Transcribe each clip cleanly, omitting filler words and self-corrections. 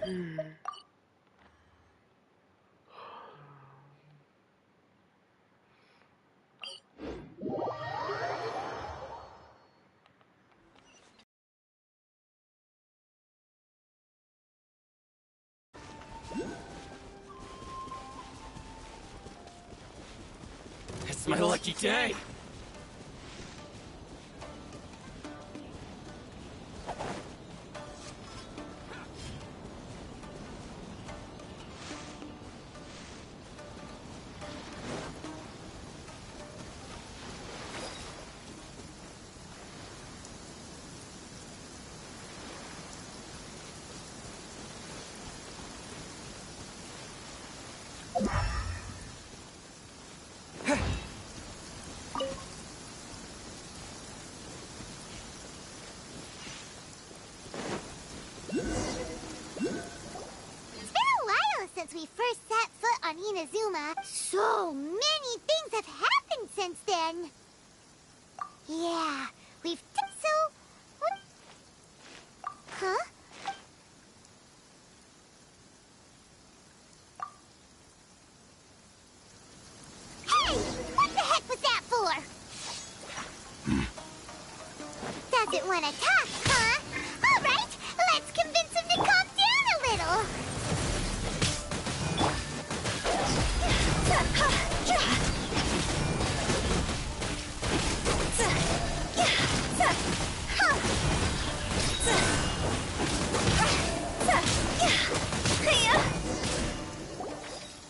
It's my lucky day! We first set foot on Inazuma. So many things have happened since then. Yeah, we've done so... What? Huh? Hey! What the heck was that for? Doesn't want to talk, huh? All right, let's convince him to calm down a little.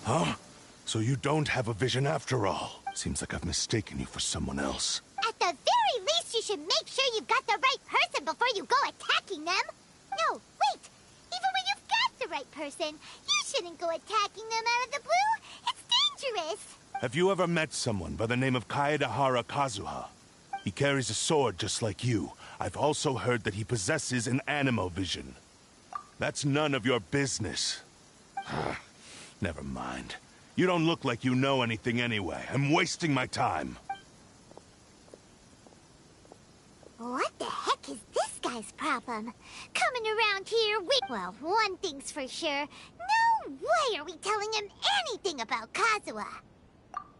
Huh? So you don't have a vision after all. Seems like I've mistaken you for someone else. At the very least, you should make sure you've got the right person before you go attacking them. No, wait. Even when you've got the right person, you shouldn't go attacking them out of the blue. It's dangerous. Have you ever met someone by the name of Kazuha? He carries a sword just like you. I've also heard that he possesses an animo vision. That's none of your business. Never mind. You don't look like you know anything anyway. I'm wasting my time. What the heck is this guy's problem? Coming around here, well, one thing's for sure. No way are we telling him anything about Kazuha.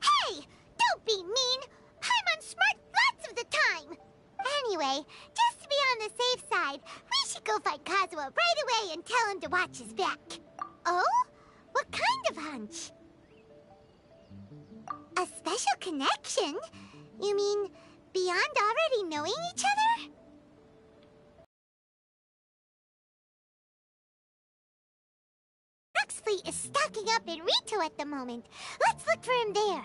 Hey! Don't be mean! I'm unsmart lots of the time! Anyway, just to be on the safe side, we should go find Kazuha right away and tell him to watch his back. Oh? What kind of hunch? A special connection? You mean beyond already knowing each other? Rock's fleet is stocking up in Rito at the moment. Let's look for him there.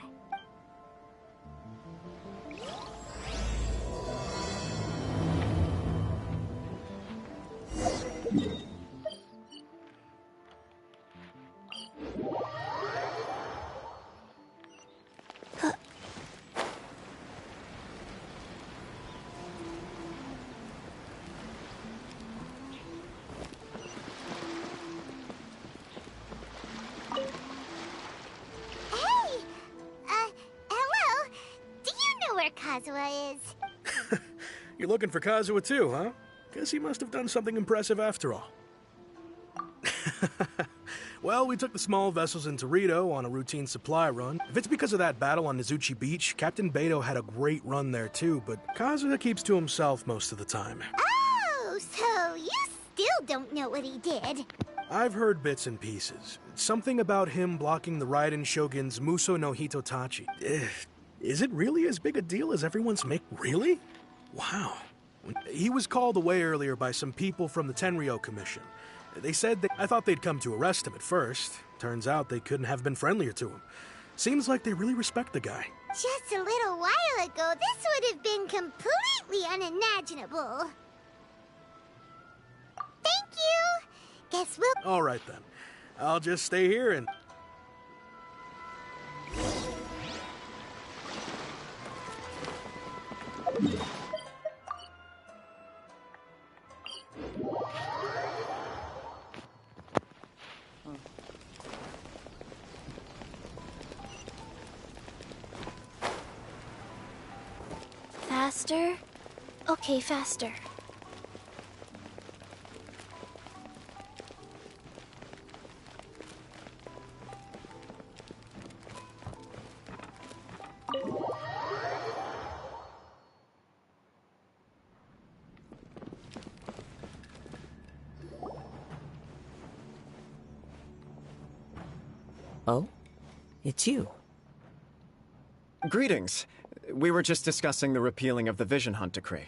Kazuha is. You're looking for Kazuha too, huh? Guess he must have done something impressive after all. Well, we took the small vessels into Rito on a routine supply run. If it's because of that battle on Nizuchi Beach, Captain Beto had a great run there too, but Kazuha keeps to himself most of the time. Oh, so you still don't know what he did? I've heard bits and pieces. Something about him blocking the Raiden Shogun's Muso no Hitotachi. Is it really as big a deal as everyone's make? Really? Wow. He was called away earlier by some people from the Tenryo Commission. They said I thought they'd come to arrest him at first. Turns out they couldn't have been friendlier to him. Seems like they really respect the guy. Just a little while ago, this would have been completely unimaginable. Thank you! Guess we'll... All right then. I'll just stay here and... Faster? Okay, faster. Oh? It's you. Greetings. We were just discussing the repealing of the Vision Hunt Decree.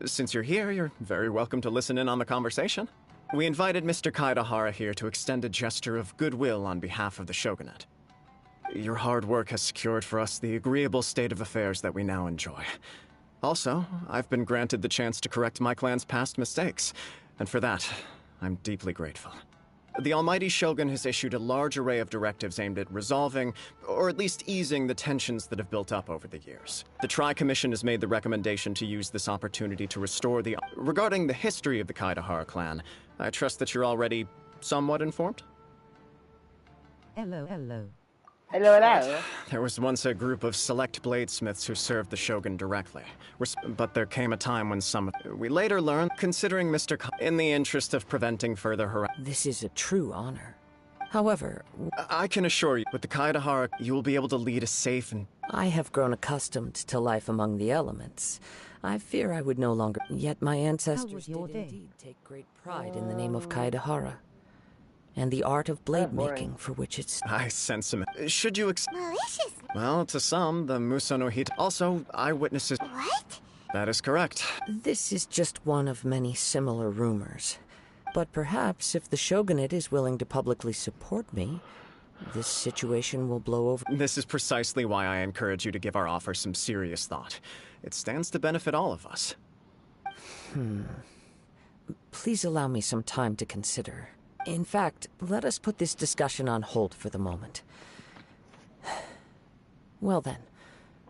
Since you're here, you're very welcome to listen in on the conversation. We invited Mr. Kaedahara here to extend a gesture of goodwill on behalf of the Shogunate. Your hard work has secured for us the agreeable state of affairs that we now enjoy. Also, I've been granted the chance to correct my clan's past mistakes, and for that, I'm deeply grateful. The Almighty Shogun has issued a large array of directives aimed at resolving, or at least easing, the tensions that have built up over the years. The Tri-Commission has made the recommendation to use this opportunity to restore the... Regarding the history of the Kaedahara clan, I trust that you're already somewhat informed? Hello. Hello, hello. There was once a group of select bladesmiths who served the Shogun directly. But there came a time when we later learned, considering Mr. in the interest of preventing further harassment. This is a true honor. However, I can assure you, with the Kaedahara, you will be able to lead a safe and... I have grown accustomed to life among the elements. I fear I would no longer... Yet my ancestors did indeed take great pride in the name of Kaedahara, and the art of blade making for which it's... I sense him. Should you Malicious. Well, to some, the Muso no Hito... Also, eyewitnesses... What? That is correct. This is just one of many similar rumors. But perhaps if the Shogunate is willing to publicly support me, this situation will blow over... This is precisely why I encourage you to give our offer some serious thought. It stands to benefit all of us. Please allow me some time to consider. In fact, let us put this discussion on hold for the moment. Well then.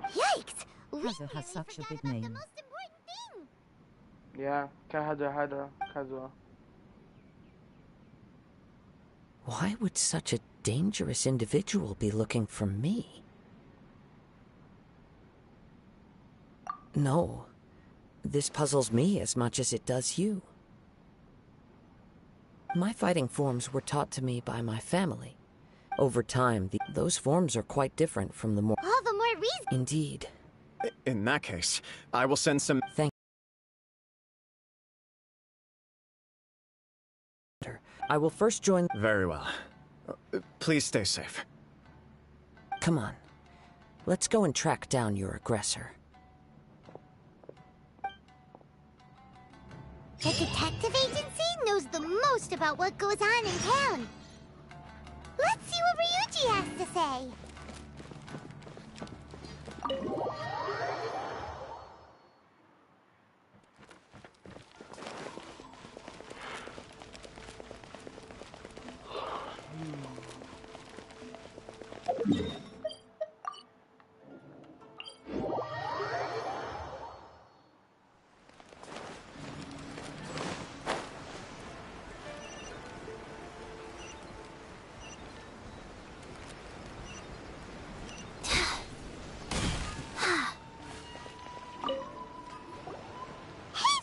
Yikes! Kazuha has such a big name. The most important thing. Yeah, kazuha. Why would such a dangerous individual be looking for me? No. This puzzles me as much as it does you. My fighting forms were taught to me by my family. Over time, those forms are quite different from the more... All the more reason. Indeed. In that case, I will send some... Thank you. I will first join... Very well. Please stay safe. Come on. Let's go and track down your aggressor. The detective agency knows the most about what goes on in town. Let's see what Ryuji has to say.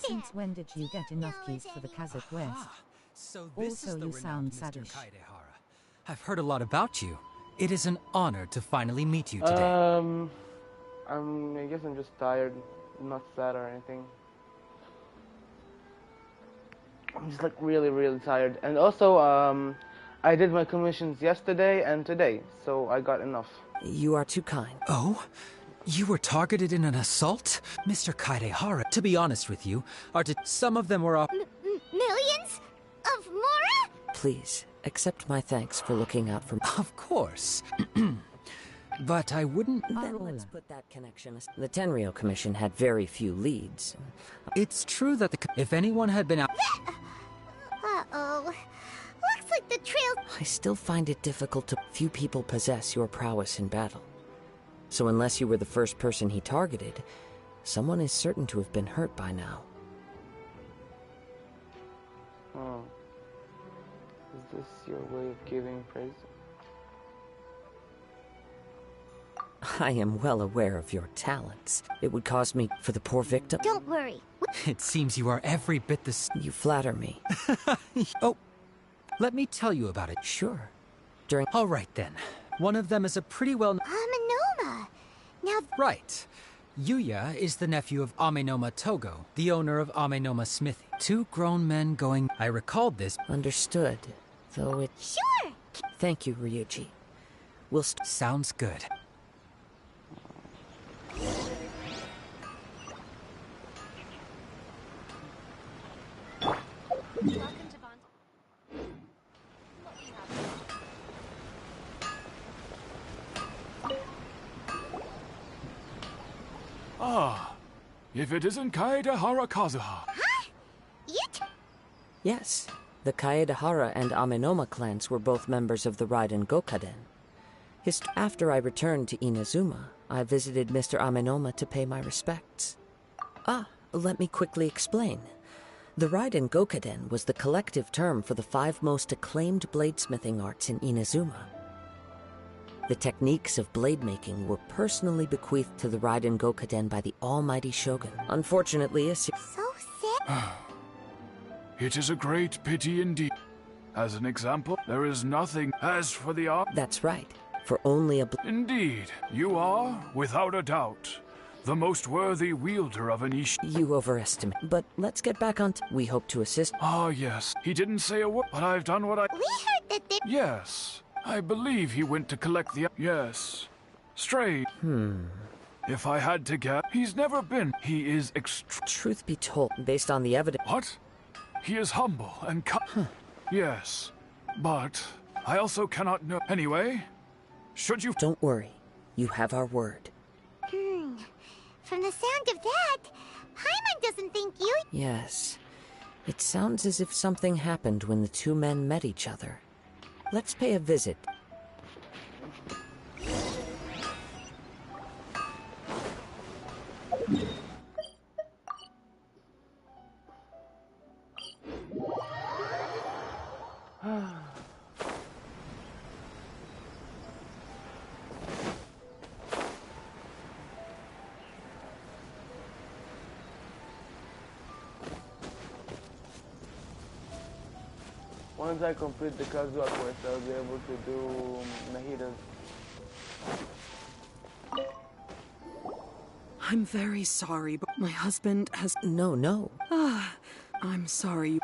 Since when did you get enough keys for the Kazakh West? So this Also, is the you sound renowned Mr. saddish. Kaedahara. I've heard a lot about you. It is an honor to finally meet you today. I guess I'm just tired. I'm not sad or anything. I'm just like really tired. And also, I did my commissions yesterday and today, so I got enough. You are too kind. Oh? You were targeted in an assault? Mr. Kaedahara, to be honest with you, some of them were up... Millions? Of Mora? Please, accept my thanks for looking out for me. Of course. But I wouldn't... Then let's put that connection aside. The Tenryou Commission had very few leads. It's true that if anyone had been out... Uh-oh. Looks like the trail... I still find it difficult to... Few people possess your prowess in battle. So unless you were the first person he targeted, someone is certain to have been hurt by now. Oh. Is this your way of giving praise? I am well aware of your talents. It would cause me for the poor victim. Don't worry. It seems you are every bit the... You flatter me. Oh, let me tell you about it. Sure. All right then. One of them is a pretty well... Amenoma. Now... Right. Yuya is the nephew of Amenoma Togo, the owner of Amenoma Smithy. Two grown men going... I recalled this... Understood. Though it... Sure. Thank you, Ryuji. Sounds good. Ah, if it isn't Kaedehara Kazuha. Huh? Yes, the Kaedehara and Amenoma clans were both members of the Raiden Gokaden. After I returned to Inazuma, I visited Mr. Amenoma to pay my respects. Let me quickly explain. The Raiden Gokaden was the collective term for the 5 most acclaimed bladesmithing arts in Inazuma. The techniques of blade making were personally bequeathed to the Raiden Gokaden by the almighty Shogun. Unfortunately, So sad. It is a great pity indeed. As an example, there is nothing. As for the art... That's right. For only a... Indeed, you are, without a doubt, the most worthy wielder of an You overestimate. But let's get back on we hope to assist. Ah, yes. He didn't say a word, but I've done what I... We heard that they... Yes. I believe he went to collect the... Yes. Stray. If I had to guess, he's never been. He is Truth be told, based on the evidence... What? He is humble and Yes. But I also cannot know... Anyway, should you... Don't worry. You have our word. From the sound of that, Paimon doesn't think you... Yes. It sounds as if something happened when the two men met each other. Let's pay a visit. Once I complete the kazuha quest, I'll be able to do Nahida's. I'm very sorry, but my husband has... No. I'm sorry.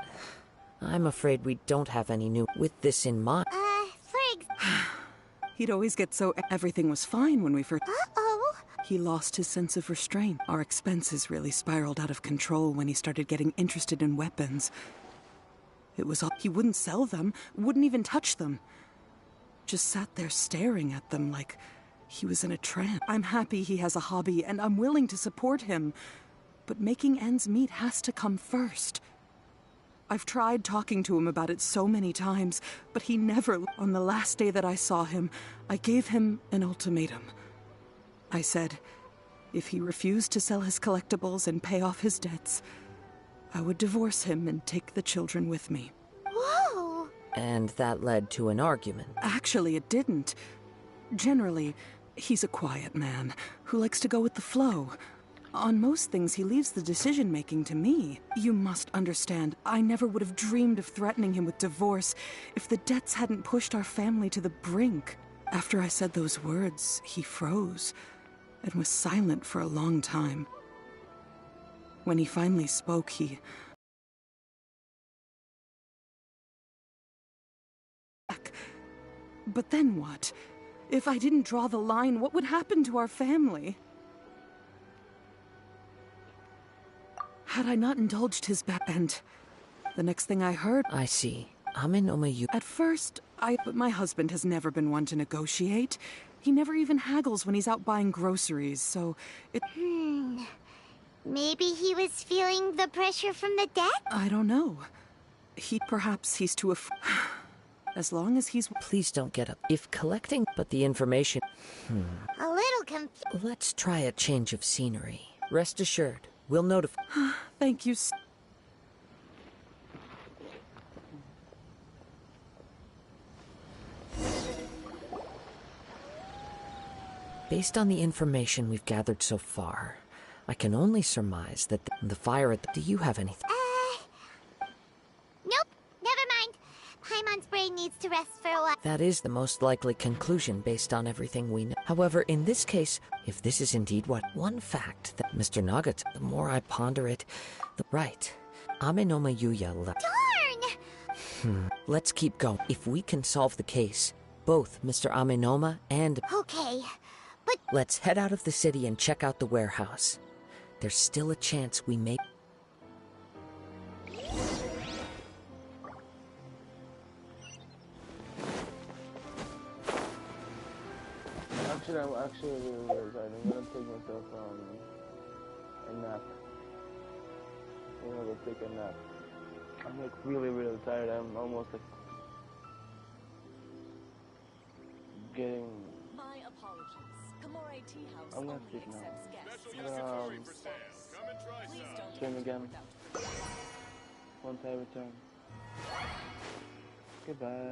I'm afraid we don't have any new... With this in mind... He'd always get so... Everything was fine when we first... Uh-oh. He lost his sense of restraint. Our expenses really spiraled out of control when he started getting interested in weapons. It was all... He wouldn't sell them, wouldn't even touch them. Just sat there staring at them like he was in a trance. I'm happy he has a hobby, and I'm willing to support him. But making ends meet has to come first. I've tried talking to him about it so many times, but he never... On the last day that I saw him, I gave him an ultimatum. I said, if he refused to sell his collectibles and pay off his debts, I would divorce him and take the children with me. Whoa! And that led to an argument. Actually, it didn't. Generally, he's a quiet man who likes to go with the flow. On most things, he leaves the decision-making to me. You must understand, I never would have dreamed of threatening him with divorce if the debts hadn't pushed our family to the brink. After I said those words, he froze and was silent for a long time. When he finally spoke, he... But then what? If I didn't draw the line, what would happen to our family? Had I not indulged his and the next thing I heard... I see. Amenoma. At first, But my husband has never been one to negotiate. He never even haggles when he's out buying groceries, so it... Maybe he was feeling the pressure from the debt? I don't know. Perhaps he's too as long as he's... Please don't get up. If collecting... But the information... A little confused. Let's try a change of scenery. Rest assured, we'll notify... Thank you. Based on the information we've gathered so far, I can only surmise that the fire at the... Do you have anything? Nope. Never mind. Paimon's brain needs to rest for a while. That is the most likely conclusion based on everything we know. However, in this case, if this is indeed one fact that Mr. Nagata, the more I ponder it, right. Amenoma Yuya left. Darn! Let's keep going. If we can solve the case, both Mr. Amenoma and... Okay, but... Let's head out of the city and check out the warehouse. There's still a chance we may... Actually, I'm actually really tired. I'm gonna take myself a nap. I'm gonna go take a nap. I'm like really tired. I'm almost like getting... My apologies. Kamore Tea House I'm gonna only sleep now. accepts guests. Stream again once I return. Goodbye.